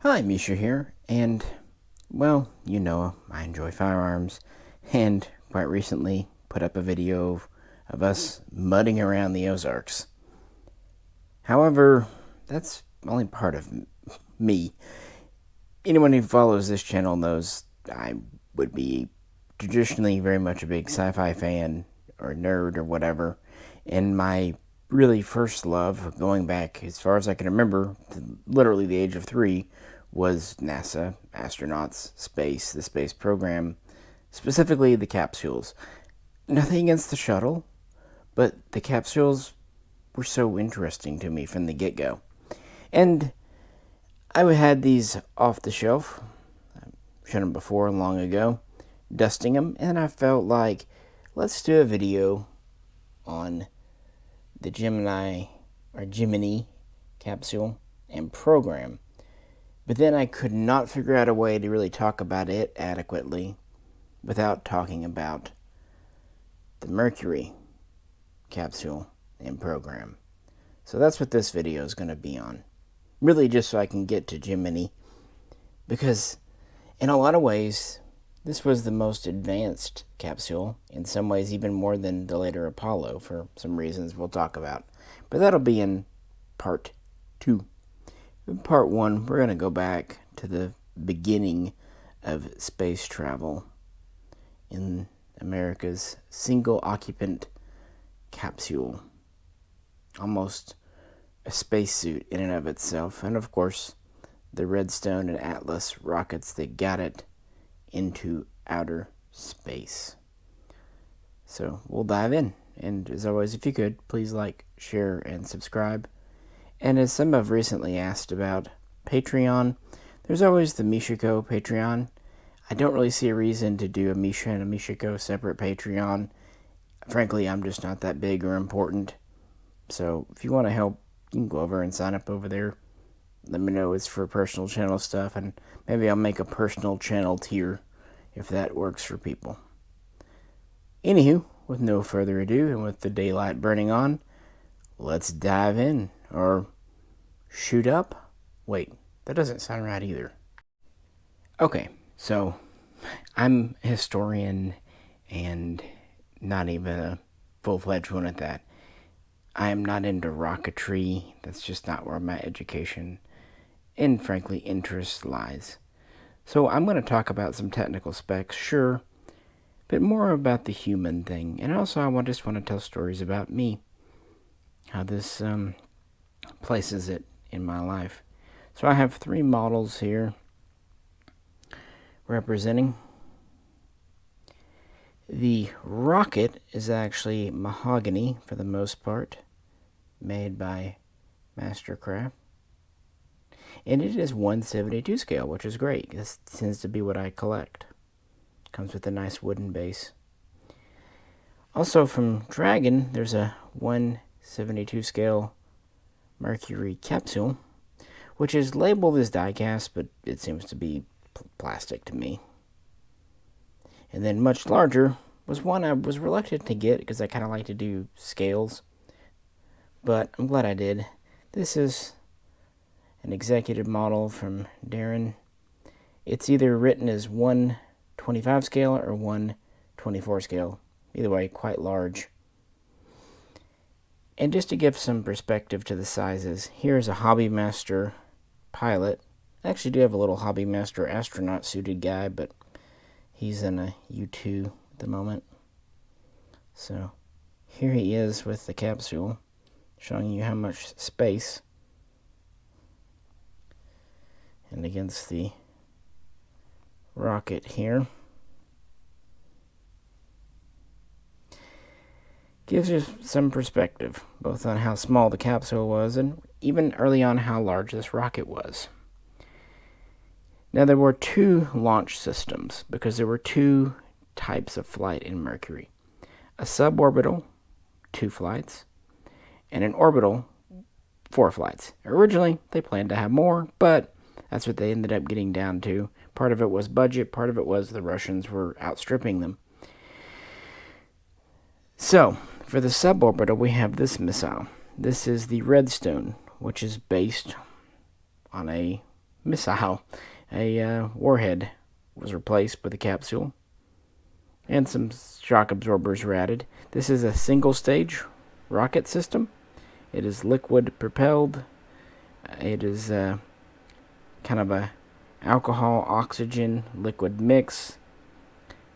Hi, Misha here, and, well, I enjoy firearms, and quite recently put up a video of us mudding around the Ozarks. However, that's only part of me. Anyone who follows this channel knows I would be traditionally very much a big sci-fi fan, or nerd, or whatever, and my really first love, going back as far as I can remember, to literally the age of 3, was NASA, astronauts, space, the space program, specifically the capsules. Nothing against the shuttle, but the capsules were so interesting to me from the get-go. And I had these off the shelf, I've shown them before long ago, dusting them, and I felt like, let's do a video on the Gemini capsule and program. But then I could not figure out a way to really talk about it adequately without talking about the Mercury capsule and program. So that's what this video is going to be on. Really just so I can get to Gemini, because in a lot of ways, this was the most advanced capsule, in some ways even more than the later Apollo, for some reasons we'll talk about. But that'll be in part 2. In part 1, we're going to go back to the beginning of space travel in America's single-occupant capsule. Almost a spacesuit in and of itself. And of course, the Redstone and Atlas rockets that got it into outer space. So we'll dive in. And as always, if you could, please like, share, and subscribe. And as some have recently asked about Patreon, there's always the Mishaco Patreon. I don't really see a reason to do a Misha and a Mishaco separate Patreon. Frankly, I'm just not that big or important. So if you want to help, you can go over and sign up over there. Let me know it's for personal channel stuff, and maybe I'll make a personal channel tier if that works for people. Anywho, with no further ado, and with the daylight burning on, let's dive in. Or shoot up? Wait, that doesn't sound right either. Okay, so I'm a historian and not even a full-fledged one at that. I am not into rocketry. That's just not where my education and, frankly, interest lies. So I'm going to talk about some technical specs, sure, but more about the human thing. And also I just want to tell stories about me, how this places it in my life. So I have 3 models here representing. The rocket is actually mahogany for the most part, made by Mastercraft. And it is 1/72 scale, which is great. This tends to be what I collect. Comes with a nice wooden base. Also from Dragon, there's a 1/72 scale Mercury capsule, which is labeled as die-cast, but it seems to be plastic to me. And then much larger was one I was reluctant to get because I kind of like to do scales, but I'm glad I did. This is an executive model from Darren. It's either written as 1/25 scale or 1/24 scale. Either way, quite large. And just to give some perspective to the sizes, here's a Hobbymaster pilot. I actually do have a little Hobbymaster astronaut suited guy, but he's in a U2 at the moment. So here he is with the capsule, showing you how much space. And against the rocket here. Gives you some perspective, both on how small the capsule was and even early on how large this rocket was. Now there were 2 launch systems because there were 2 types of flight in Mercury. A suborbital, 2 flights, and an orbital, 4 flights. Originally, they planned to have more, but that's what they ended up getting down to. Part of it was budget, part of it was the Russians were outstripping them. So, for the suborbital, we have this missile. This is the Redstone, which is based on a missile. A warhead was replaced with the capsule, and some shock absorbers were added. This is a single-stage rocket system. It is liquid propelled. It is kind of a alcohol oxygen liquid mix.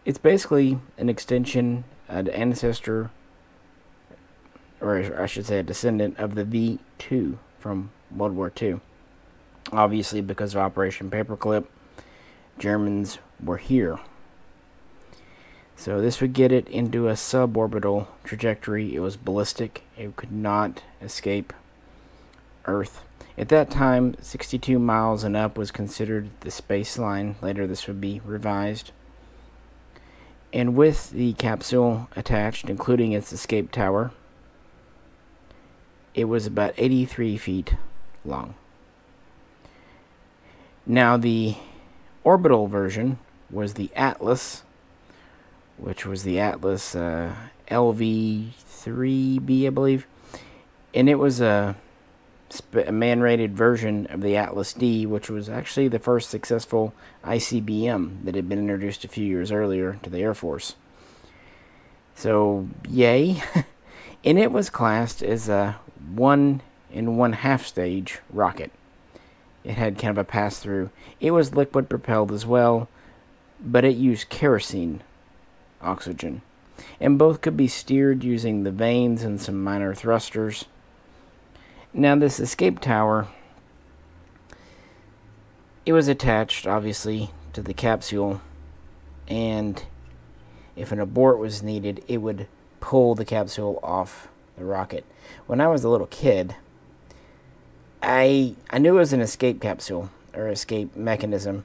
It's basically an extension, an ancestor, or I should say a descendant of the V2 from World War II. Obviously, because of Operation Paperclip, Germans were here. So this would get it into a suborbital trajectory. It was ballistic. It could not escape Earth. At that time, 62 miles and up was considered the space line. Later, this would be revised. And with the capsule attached, including its escape tower, it was about 83 feet long. Now, the orbital version was the Atlas, which was the Atlas LV-3B, I believe. And it was a man-rated version of the Atlas D, which was actually the first successful ICBM that had been introduced a few years earlier to the Air Force. So, yay. And it was classed as a 1 1/2 stage rocket. It had kind of a pass-through. It was liquid-propelled as well, but it used kerosene oxygen. And both could be steered using the vanes and some minor thrusters. Now, this escape tower, it was attached, obviously, to the capsule, and if an abort was needed, it would pull the capsule off the rocket. When I was a little kid, I knew it was an escape capsule, or escape mechanism.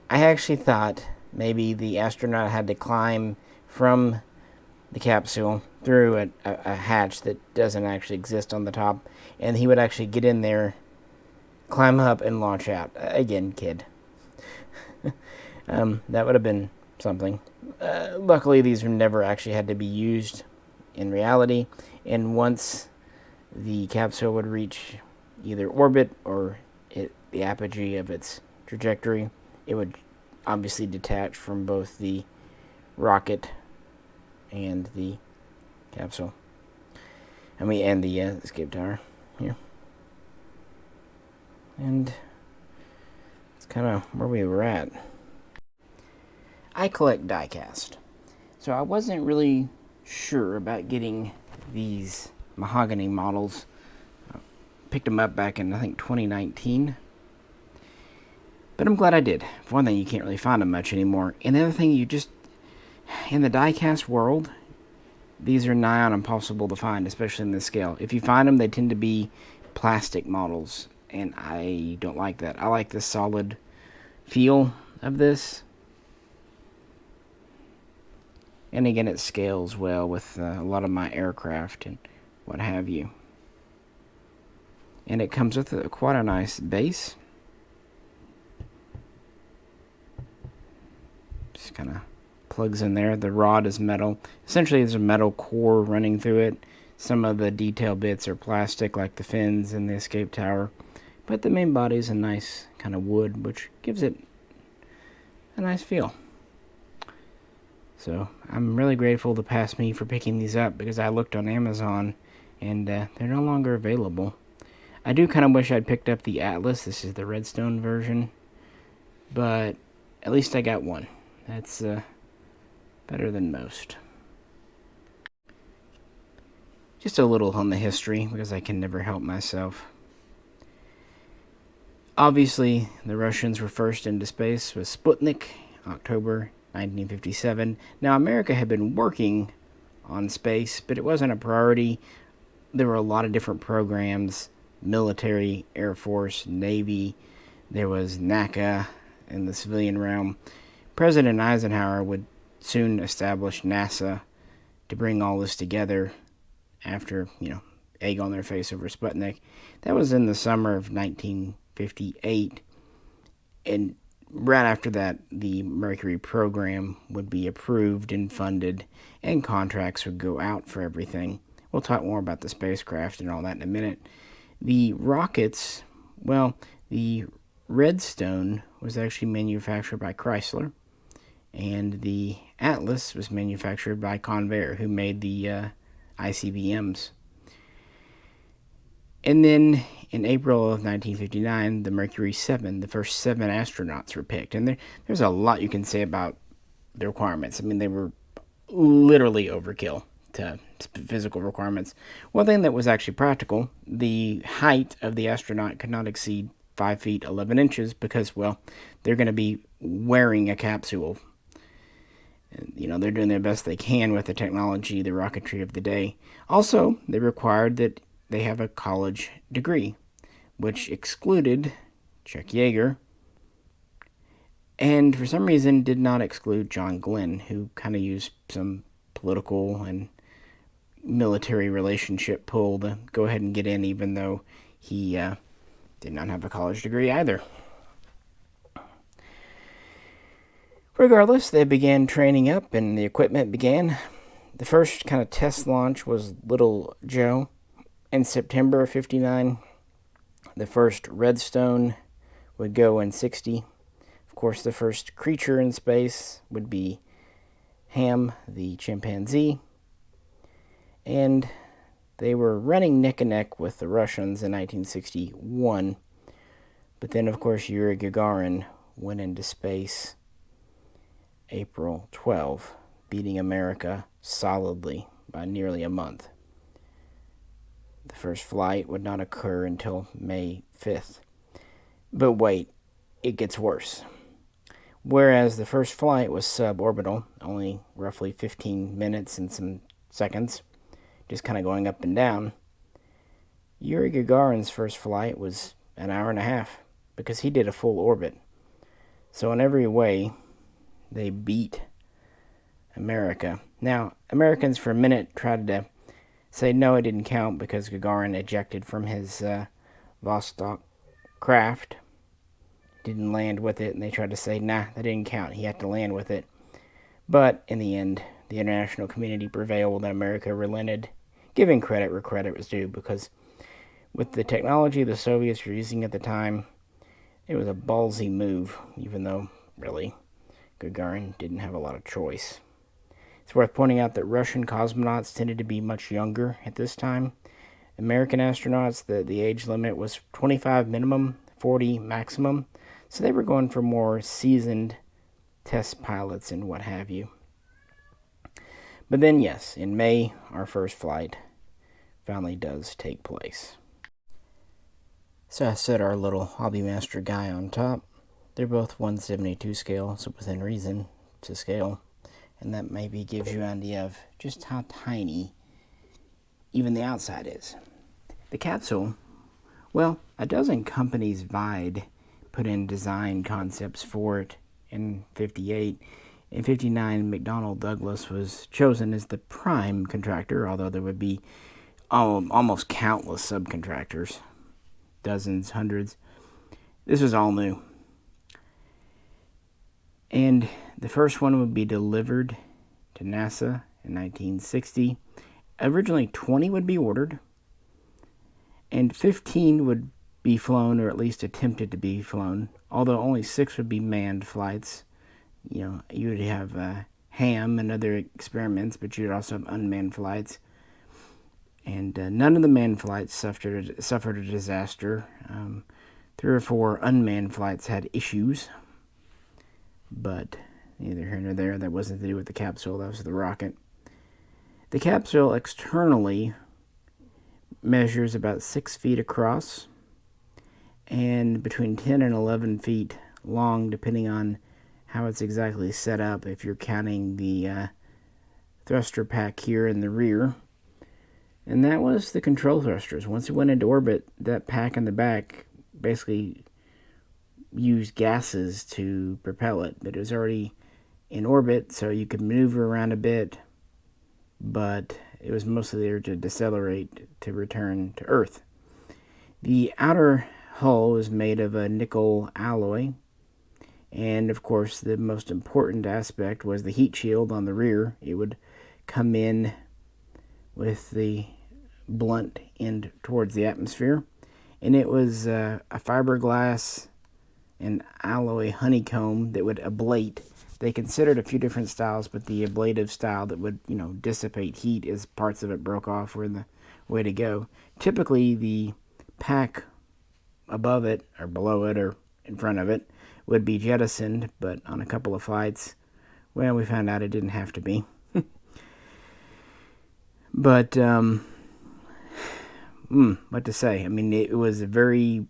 I actually thought maybe the astronaut had to climb from the capsule through a hatch that doesn't actually exist on the top, and he would actually get in there, climb up, and launch out. Again, kid. That would have been something. Luckily, these were never actually had to be used in reality, and once the capsule would reach either orbit or the apogee of its trajectory, it would obviously detach from both the rocket and the capsule. And the escape tower here. And it's kind of where we were at. I collect diecast, so I wasn't really sure about getting these mahogany models. Picked them up back in, I think, 2019. But I'm glad I did. For one thing, you can't really find them much anymore. And the other thing, in the diecast world, these are nigh on impossible to find, especially in this scale. If you find them, they tend to be plastic models, and I don't like that. I like the solid feel of this. And again, it scales well with a lot of my aircraft and what have you. And it comes with quite a nice base. Just kind of plugs in there. The rod is metal. Essentially, there's a metal core running through it. Some of the detail bits are plastic, like the fins and the escape tower. But the main body is a nice kind of wood, which gives it a nice feel. So I'm really grateful to Pass Me for picking these up, because I looked on Amazon and they're no longer available. I do kind of wish I'd picked up the Atlas. This is the Redstone version. But at least I got one. That's better than most. Just a little on the history, because I can never help myself. Obviously, the Russians were first into space with Sputnik, October 1957. Now, America had been working on space, but it wasn't a priority. There were a lot of different programs: military, Air Force, Navy. There was NACA in the civilian realm. President Eisenhower would soon establish NASA to bring all this together after, egg on their face over Sputnik. That was in the summer of 1958. And right after that, the Mercury program would be approved and funded, and contracts would go out for everything. We'll talk more about the spacecraft and all that in a minute. The rockets, well, the Redstone was actually manufactured by Chrysler, and the Atlas was manufactured by Convair, who made the ICBMs. And then in April of 1959, the Mercury 7, the first 7 astronauts were picked. And there's a lot you can say about the requirements. I mean, they were literally overkill to physical requirements. One thing that was actually practical, the height of the astronaut could not exceed 5 feet 11 inches because, well, they're going to be wearing a capsule. You know, they're doing their best they can with the technology, the rocketry of the day. Also, they required that they have a college degree, which excluded Chuck Yeager, and for some reason did not exclude John Glenn, who kind of used some political and military relationship pull to go ahead and get in, even though he did not have a college degree either. Regardless, they began training up and the equipment began. The first kind of test launch was Little Joe in September of 59. The first Redstone would go in 60. Of course, the first creature in space would be Ham, the chimpanzee. And they were running neck and neck with the Russians in 1961. But then, of course, Yuri Gagarin went into space April 12, beating America solidly by nearly a month. The first flight would not occur until May 5th. But wait, it gets worse. Whereas the first flight was suborbital, only roughly 15 minutes and some seconds, just kind of going up and down, Yuri Gagarin's first flight was an hour and a half because he did a full orbit. So in every way, they beat America. Now, Americans for a minute tried to say no, it didn't count because Gagarin ejected from his Vostok craft, didn't land with it, and they tried to say, nah, that didn't count. He had to land with it. But in the end, the international community prevailed and America relented, giving credit where credit was due, because with the technology the Soviets were using at the time, it was a ballsy move, even though, really, Gagarin didn't have a lot of choice. It's worth pointing out that Russian cosmonauts tended to be much younger at this time. American astronauts, the age limit was 25 minimum, 40 maximum, so they were going for more seasoned test pilots and what have you. But then, yes, in May, our first flight finally does take place. So I set our little Hobby Master guy on top. They're both 1/72 scale, so within reason to scale. And that maybe gives you an idea of just how tiny even the outside is. The capsule, well, a dozen companies vied, put in design concepts for it in 58. In 59, McDonnell Douglas was chosen as the prime contractor, although there would be almost countless subcontractors. Dozens, hundreds. This was all new. And the first one would be delivered to NASA in 1960. Originally, 20 would be ordered, and 15 would be flown, or at least attempted to be flown, although only 6 would be manned flights. You know, you would have Ham and other experiments, but you'd also have unmanned flights. And none of the manned flights suffered a disaster. 3 or 4 unmanned flights had issues, but neither here nor there. That wasn't to do with the capsule, that was the rocket. The capsule externally measures about 6 feet across and between 10 and 11 feet long, depending on how it's exactly set up, if you're counting the thruster pack here in the rear. And that was the control thrusters. Once it went into orbit, that pack in the back basically used gases to propel it. But it was already in orbit, so you could maneuver around a bit, but it was mostly there to decelerate to return to Earth. The outer hull was made of a nickel alloy, and of course the most important aspect was the heat shield on the rear. It would come in with the blunt end towards the atmosphere, and it was a fiberglass an alloy honeycomb that would ablate. They considered a few different styles, but the ablative style that would, dissipate heat as parts of it broke off were the way to go. Typically, the pack above it, or below it, or in front of it, would be jettisoned, but on a couple of flights, well, we found out it didn't have to be. But, what to say? I mean, it was a very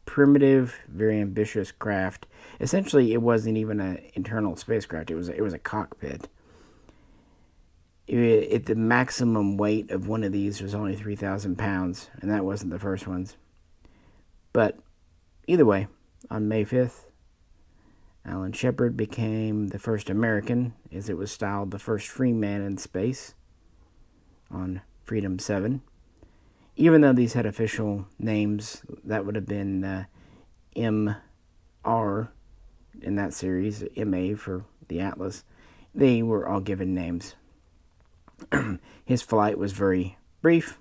primitive, very ambitious craft. Essentially, it wasn't even an internal spacecraft. It was a cockpit. The maximum weight of one of these was only 3,000 pounds, and that wasn't the first ones. But either way, on May 5th, Alan Shepard became the first American, as it was styled the first free man in space on Freedom 7. Even though these had official names, that would have been MR in that series, MA for the Atlas. They were all given names. His flight was very brief,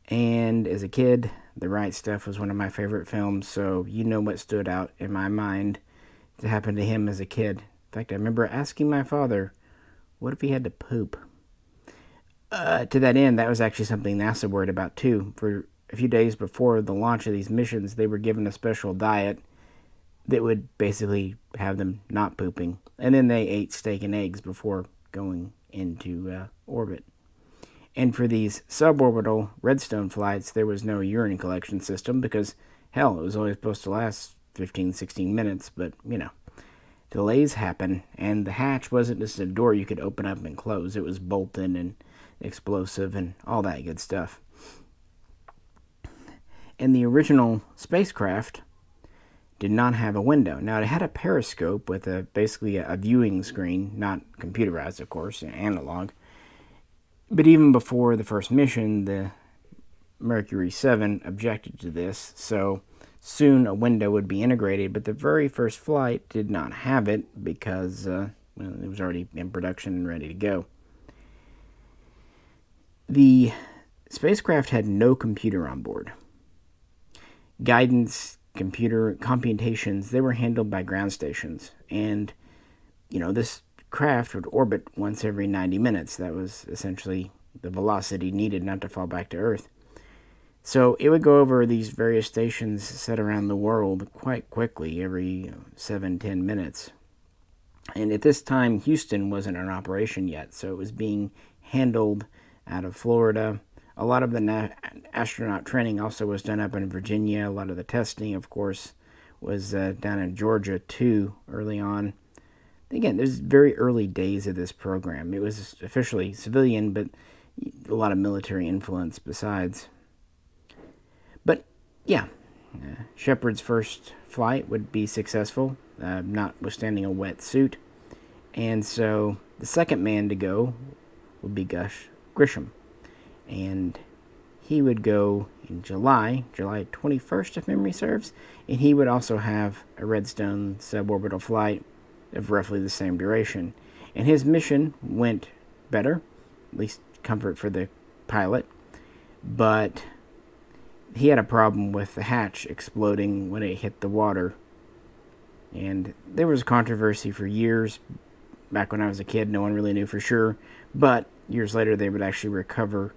and as a kid, The Right Stuff was one of my favorite films, so you know what stood out in my mind to happen to him as a kid. In fact, I remember asking my father, what if he had to poop? To that end, that was actually something NASA worried about too. For a few days before the launch of these missions, they were given a special diet that would basically have them not pooping. And then they ate steak and eggs before going into orbit. And for these suborbital Redstone flights, there was no urine collection system because, hell, it was only supposed to last 15, 16 minutes. But, delays happen, and the hatch wasn't just a door you could open up and close. It was bolted and explosive and all that good stuff. And the original spacecraft did not have a window. Now, it had a periscope with basically a viewing screen, not computerized, of course, analog. But even before the first mission, the Mercury 7 objected to this, so soon a window would be integrated, but the very first flight did not have it because it was already in production and ready to go. The spacecraft had no computer on board. Guidance, computer computations, they were handled by ground stations. And, this craft would orbit once every 90 minutes. That was essentially the velocity needed not to fall back to Earth. So it would go over these various stations set around the world quite quickly, every 7-10 minutes. And at this time, Houston wasn't in operation yet, so it was being handled out of Florida. A lot of the astronaut training also was done up in Virginia. A lot of the testing, of course, was down in Georgia, too, early on. Again, there's very early days of this program. It was officially civilian, but a lot of military influence besides. But, yeah, Shepard's first flight would be successful, notwithstanding a wet suit. And so the second man to go would be Gus Grisham. And he would go in July 21st, if memory serves. And he would also have a Redstone suborbital flight of roughly the same duration. And his mission went better, at least comfort for the pilot. But he had a problem with the hatch exploding when it hit the water. And there was controversy for years. Back when I was a kid, no one really knew for sure. But years later, they would actually recover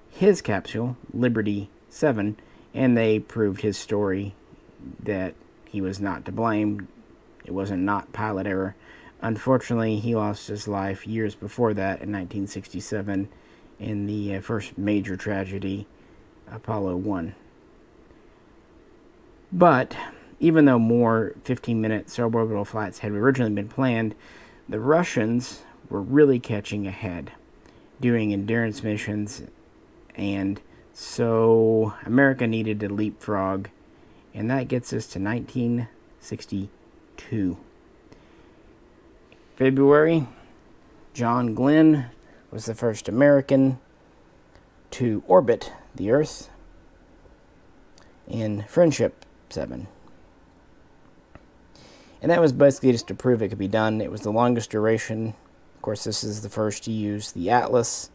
his capsule, Liberty 7, and they proved his story that he was not to blame. It wasn't not pilot error. Unfortunately, he lost his life years before that in 1967 in the first major tragedy, Apollo 1. But even though more 15-minute suborbital flights had originally been planned, the Russians were really catching ahead, doing endurance missions, and so America needed to leapfrog, and that gets us to 1962. February, John Glenn was the first American to orbit the Earth in Friendship 7. And that was basically just to prove it could be done. It was the longest duration. Of course, this is the first to use the Atlas.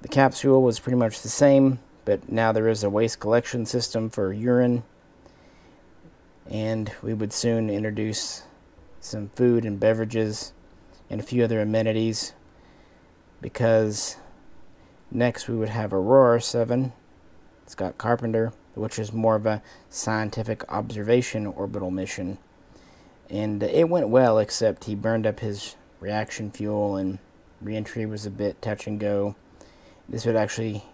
The capsule was pretty much the same, but now there is a waste collection system for urine. And we would soon introduce some food and beverages and a few other amenities, because next we would have Aurora 7, Scott Carpenter, which is more of a scientific observation orbital mission. And it went well, except he burned up his reaction fuel and reentry was a bit touch and go. This would actually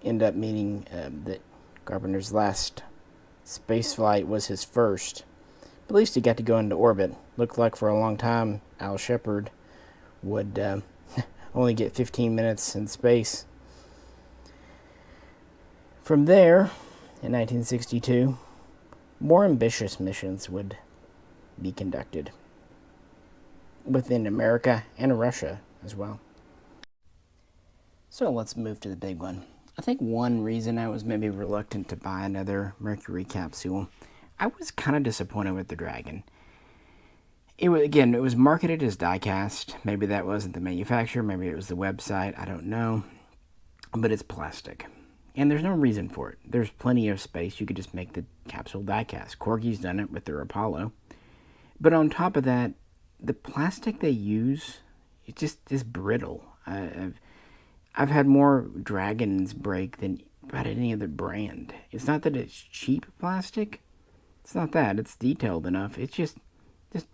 end up meaning that Carpenter's last space flight was his first. But at least he got to go into orbit. Looked like for a long time Al Shepard would only get 15 minutes in space. From there, in 1962, more ambitious missions would be conducted within America and Russia as well. So let's move to the big one. I think one reason I was maybe reluctant to buy another Mercury capsule, I was kind of disappointed with the Dragon. It was marketed as die-cast. Maybe that wasn't the manufacturer, maybe it was the website, I don't know. But it's plastic. And there's no reason for it. There's plenty of space. You could just make the capsule die-cast. Corky's done it with their Apollo. But on top of that, the plastic they use, it's just is brittle. I've had more Dragons break than about any other brand. It's not that it's cheap plastic. It's not that. It's detailed enough. It's just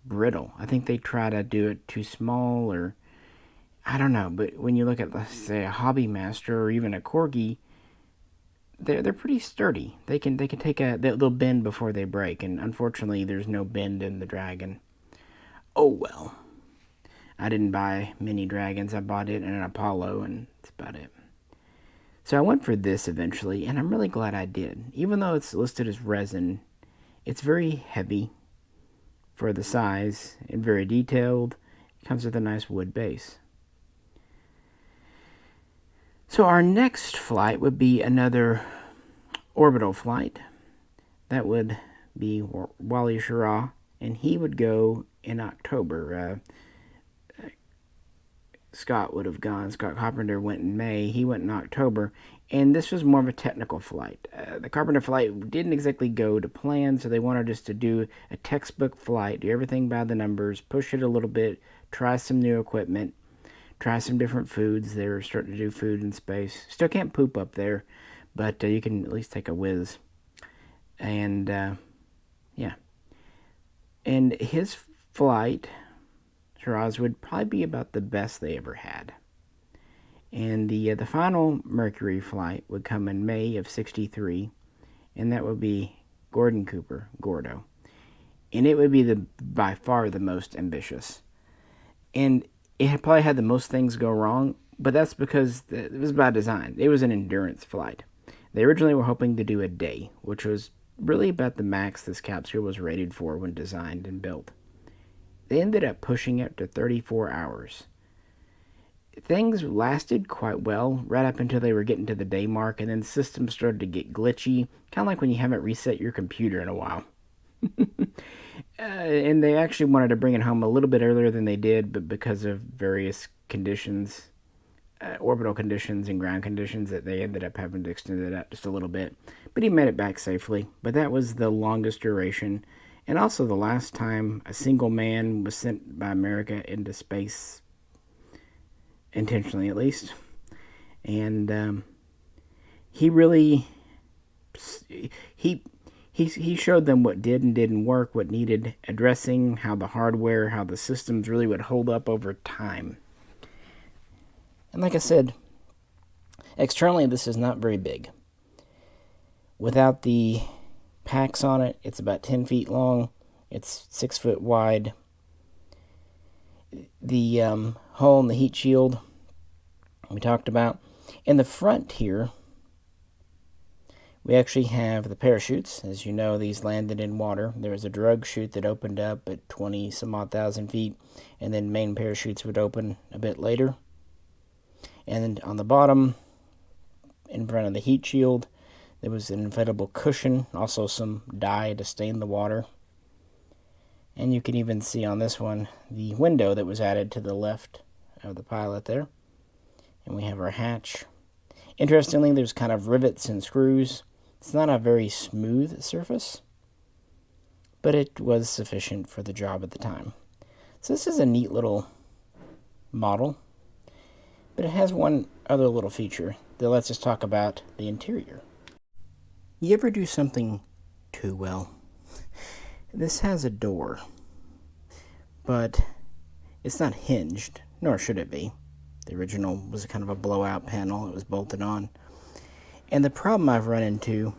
brittle. I think they try to do it too small, or I don't know. But when you look at, let's say, a Hobby Master or even a Corgi, they're pretty sturdy. They can take they'll bend before they break, and unfortunately, there's no bend in the Dragon. Oh well. I didn't buy many Dragons. I bought it in an Apollo, and that's about it. So I went for this eventually, and I'm really glad I did. Even though it's listed as resin, it's very heavy for the size and very detailed. It comes with a nice wood base. So our next flight would be another orbital flight. That would be Wally Schirra, and he would go in October. Scott would have gone. Scott Carpenter went in May. He went in October. And this was more of a technical flight. The Carpenter flight didn't exactly go to plan, so they wanted us to do a textbook flight, do everything by the numbers, push it a little bit, try some new equipment, try some different foods. They were starting to do food in space. Still can't poop up there, but you can at least take a whiz. And, yeah. And his flight, Shiraz, would probably be about the best they ever had. And the final Mercury flight would come in May of '63, and that would be Gordon Cooper, Gordo. And it would be by far the most ambitious. And it had probably had the most things go wrong, but that's because it was by design. It was an endurance flight. They originally were hoping to do a day, which was really about the max this capsule was rated for when designed and built. They ended up pushing it to 34 hours. Things lasted quite well right up until they were getting to the day mark, and then systems started to get glitchy, kind of like when you haven't reset your computer in a while. And they actually wanted to bring it home a little bit earlier than they did, but because of various conditions, orbital conditions and ground conditions, that they ended up having to extend it out just a little bit. But he made it back safely. But that was the longest duration, and also the last time a single man was sent by America into space, intentionally at least. And he really he showed them what did and didn't work, what needed addressing, how the hardware, how the systems really would hold up over time. And like I said, externally this is not very big. Without the packs on it, it's about 10 feet long. It's 6 foot wide. The hull and the heat shield we talked about. In the front here, we actually have the parachutes. As you know, these landed in water. There was a drug chute that opened up at 20 some odd thousand feet, and then main parachutes would open a bit later. And then on the bottom, in front of the heat shield, there was an inflatable cushion, also some dye to stain the water. And you can even see on this one the window that was added to the left of the pilot there. And we have our hatch. Interestingly, there's kind of rivets and screws. It's not a very smooth surface. but it was sufficient for the job at the time. So this is a neat little model, but it has one other little feature that lets us talk about the interior. You ever do something too well? This has a door, but it's not hinged, nor should it be. The original was kind of a blowout panel. It was bolted on. And the problem I've run into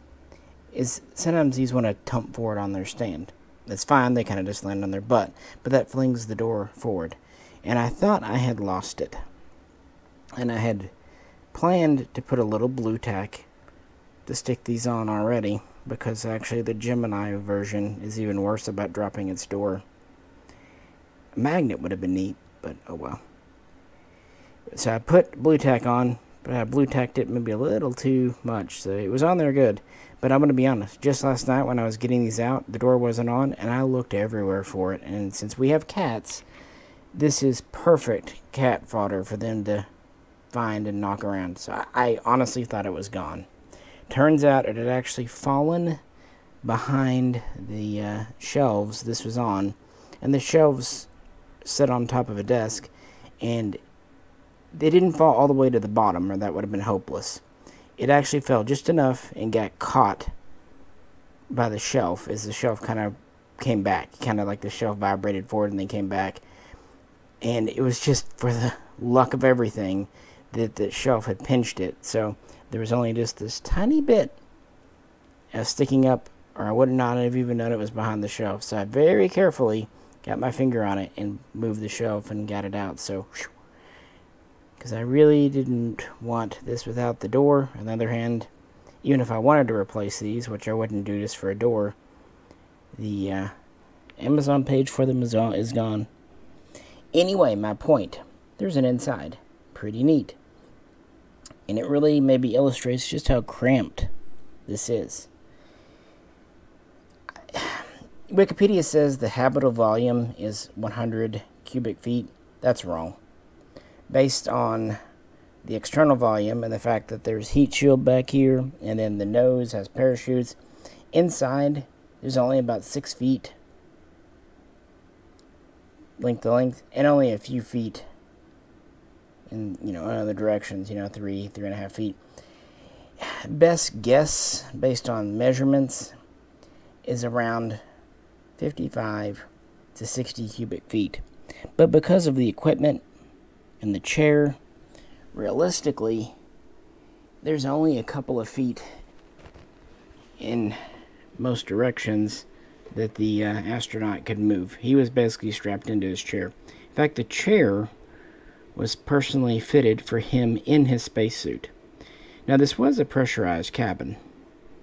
is sometimes these want to tump forward on their stand. That's fine, they kind of just land on their butt, but that flings the door forward. And I thought I had lost it. And I had planned to put a little blue tack to stick these on already, because actually the Gemini version is even worse about dropping its door. A magnet would have been neat, but oh well. So I put blue tack on, but I blue tacked it maybe a little too much, so it was on there good. But I'm going to be honest, just last night when I was getting these out, the door wasn't on, and I looked everywhere for it. And since we have cats, this is perfect cat fodder for them to find and knock around. So I honestly thought it was gone. Turns out it had actually fallen behind the shelves this was on, and the shelves sit on top of a desk, and they didn't fall all the way to the bottom, or that would have been hopeless. It actually fell just enough and got caught by the shelf as the shelf kind of came back. Kind of like the shelf vibrated forward and then came back. And it was just for the luck of everything that the shelf had pinched it. So there was only just this tiny bit sticking up, or I would not have even known it was behind the shelf. So I very carefully got my finger on it and moved the shelf and got it out. So, because I really didn't want this without the door. On the other hand, even if I wanted to replace these, which I wouldn't do just for a door, the Amazon page for them is gone. Anyway, my point, there's an inside. Pretty neat. And it really maybe illustrates just how cramped this is. Wikipedia says the habitable volume is 100 cubic feet. That's wrong. Based on the external volume and the fact that there's heat shield back here, and then the nose has parachutes, inside there's only about 6 feet length to length, and only a few feet in other directions, 3.5 feet. Best guess based on measurements is around 55 to 60 cubic feet. But because of the equipment and the chair, realistically, there's only a couple of feet in most directions that the astronaut could move. He was basically strapped into his chair. In fact, the chair was personally fitted for him in his spacesuit. Now, this was a pressurized cabin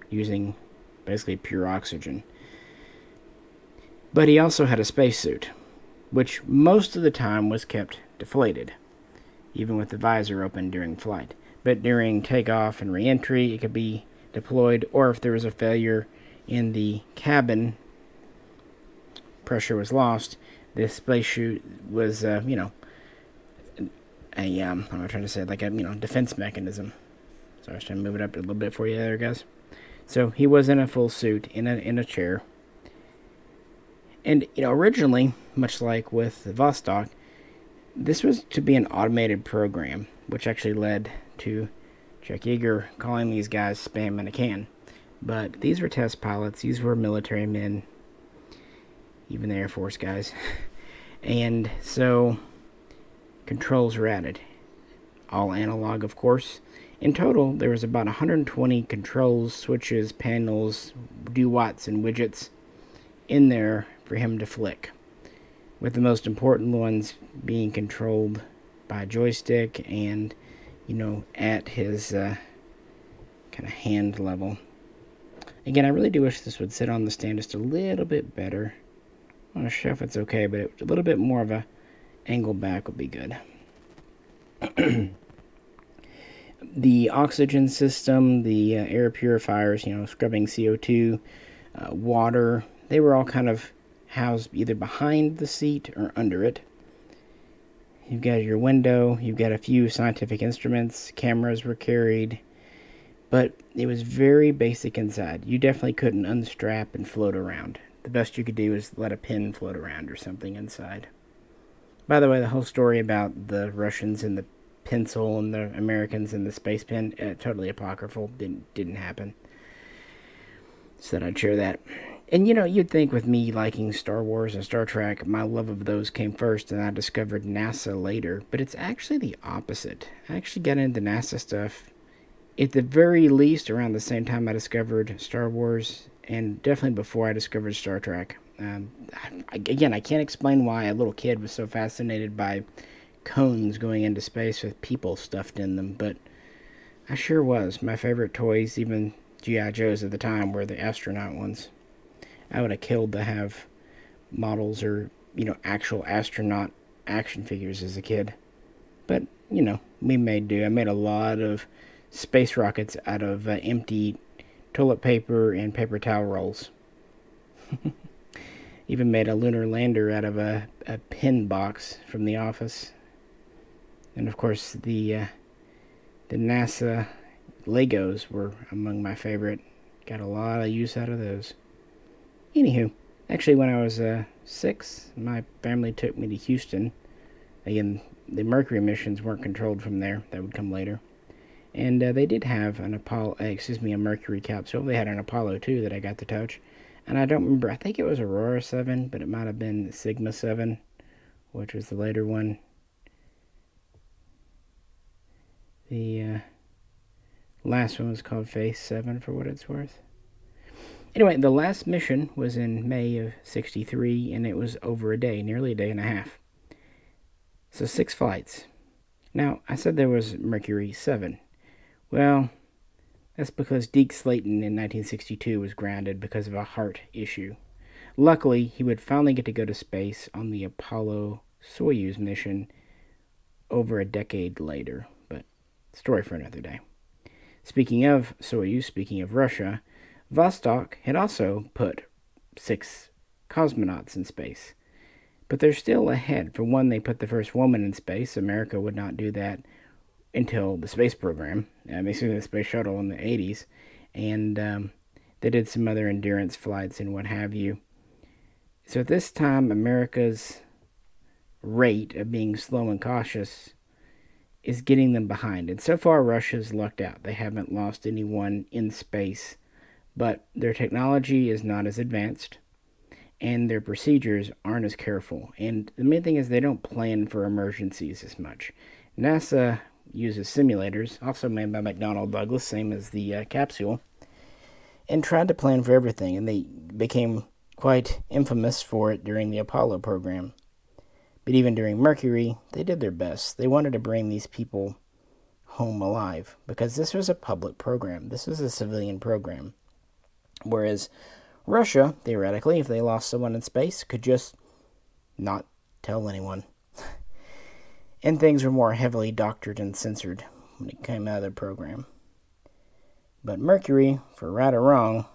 using basically pure oxygen. But he also had a spacesuit, which most of the time was kept deflated, even with the visor open during flight. But during takeoff and re-entry, it could be deployed, or if there was a failure in the cabin, pressure was lost, the spacesuit was, I'm trying to say, like a, defense mechanism. So I was trying to move it up a little bit for you there, guys. So he was in a full suit, in a chair. And, originally, much like with the Vostok, this was to be an automated program, which actually led to Chuck Yeager calling these guys spam in a can. But these were test pilots. These were military men, even the Air Force guys. And so controls were added. All analog, of course. In total, there was about 120 controls, switches, panels, do-whats, and widgets in there for him to flick, with the most important ones being controlled by a joystick and, at his kind of hand level. Again, I really do wish this would sit on the stand just a little bit better. On a shelf, it's okay, but a little bit more of a angle back would be good. The oxygen system, the air purifiers, scrubbing CO2, water, they were all kind of housed either behind the seat or under it. You've got your window, you've got a few scientific instruments, cameras were carried, but it was very basic inside. You definitely couldn't unstrap and float around. the best you could do is let a pin float around or something inside. By the way, the whole story about the Russians and the pencil and the Americans and the space pen, totally apocryphal. Didn't happen. Said I'd share that. And you'd think with me liking Star Wars and Star Trek, my love of those came first, and I discovered NASA later. But it's actually the opposite. I actually got into NASA stuff at the very least around the same time I discovered Star Wars, and definitely before I discovered Star Trek. Again, I can't explain why a little kid was so fascinated by cones going into space with people stuffed in them, but I sure was. My favorite toys, even G.I. Joes at the time, were the astronaut ones. I would have killed to have models or, actual astronaut action figures as a kid. But, we made do. I made a lot of space rockets out of empty toilet paper and paper towel rolls. Even made a lunar lander out of a pin box from the office. And of course, the NASA Legos were among my favorite. Got a lot of use out of those. Anywho, actually, when I was 6, my family took me to Houston. Again, the Mercury missions weren't controlled from there. That would come later. And they did have an a Mercury capsule. They had an Apollo 2 that I got to touch. And I don't remember, I think it was Aurora 7, but it might have been Sigma 7, which was the later one. The last one was called Phase 7, for what it's worth. Anyway, the last mission was in May of 63, and it was over a day, nearly a day and a half. So 6 flights. Now, I said there was Mercury 7. Well, that's because Deke Slayton in 1962 was grounded because of a heart issue. Luckily, he would finally get to go to space on the Apollo-Soyuz mission over a decade later, but story for another day. Speaking of Soyuz, speaking of Russia, Vostok had also put 6 cosmonauts in space. But they're still ahead. For one, they put the first woman in space. America would not do that until the space program, basically the space shuttle in the 80s. And they did some other endurance flights and what have you. So at this time, America's rate of being slow and cautious is getting them behind. And so far, Russia's lucked out. They haven't lost anyone in space. But their technology is not as advanced, and their procedures aren't as careful. And the main thing is they don't plan for emergencies as much. NASA uses simulators, also made by McDonnell Douglas, same as the capsule, and tried to plan for everything, and they became quite infamous for it during the Apollo program. But even during Mercury, they did their best. They wanted to bring these people home alive, because this was a public program. This was a civilian program. Whereas Russia, theoretically, if they lost someone in space, could just not tell anyone. And things were more heavily doctored and censored when it came out of their program. But Mercury, for right or wrong,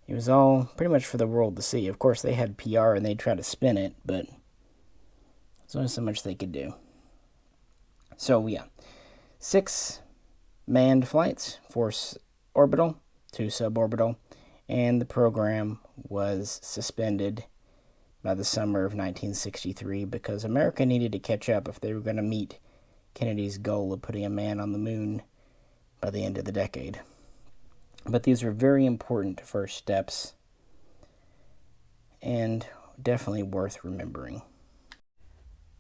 it was all pretty much for the world to see. Of course, they had PR and they tried to spin it, but there's only so much they could do. So, 6 manned flights, 4 orbital, 2 suborbital, and the program was suspended by the summer of 1963 because America needed to catch up if they were going to meet Kennedy's goal of putting a man on the moon by the end of the decade. But these were very important first steps and definitely worth remembering.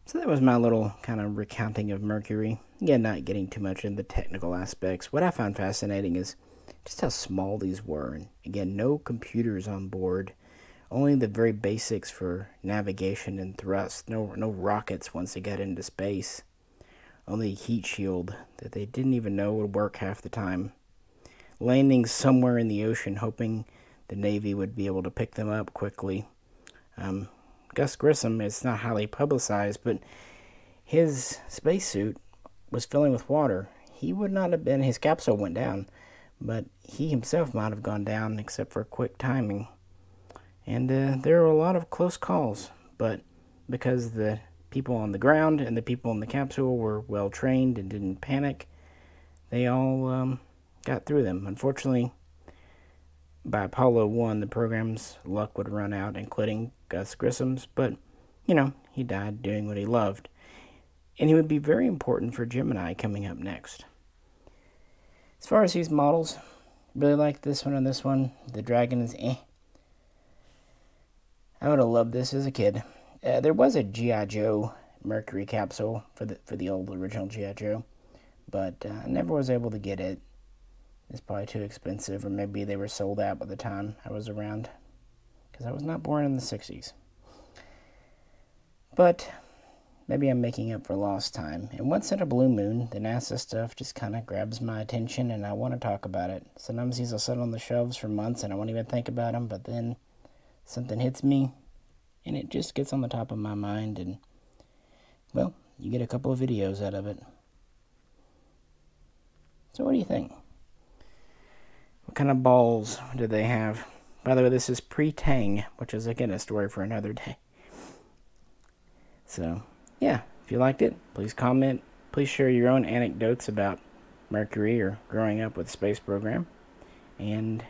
So that was my little kind of recounting of Mercury. Again, not getting too much into the technical aspects. What I found fascinating is just how small these were. And again, no computers on board. Only the very basics for navigation and thrust. No rockets once they got into space. Only a heat shield that they didn't even know would work half the time. Landing somewhere in the ocean, hoping the Navy would be able to pick them up quickly. Gus Grissom, it's not highly publicized, but his spacesuit was filling with water. He would not have been, his capsule went down, but he himself might have gone down except for quick timing. And there were a lot of close calls, but because the people on the ground and the people in the capsule were well trained and didn't panic, they all got through them. Unfortunately, by Apollo 1, the program's luck would run out, including Gus Grissom's, but, he died doing what he loved. And he would be very important for Gemini coming up next. As far as these models, really like this one and this one. The Dragon is eh. I would have loved this as a kid. There was a G.I. Joe Mercury capsule for the old original G.I. Joe, but I never was able to get it. It's probably too expensive, or maybe they were sold out by the time I was around, because I was not born in the 60s. But maybe I'm making up for lost time. And once in a blue moon, the NASA stuff just kind of grabs my attention, and I want to talk about it. Sometimes these will sit on the shelves for months, and I won't even think about them, but then something hits me, and it just gets on the top of my mind, and, well, you get a couple of videos out of it. So what do you think? What kind of balls do they have? By the way, this is pre-Tang, which is, again, a story for another day. So, yeah, if you liked it, please comment. Please share your own anecdotes about Mercury or growing up with the space program. And,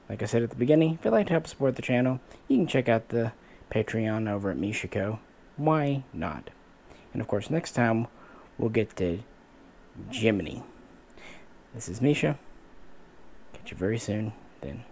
like I said at the beginning, if you'd like to help support the channel, you can check out the Patreon over at Mishaco. Why not? And, of course, next time, we'll get to Gemini. This is Misha. Catch you very soon, then.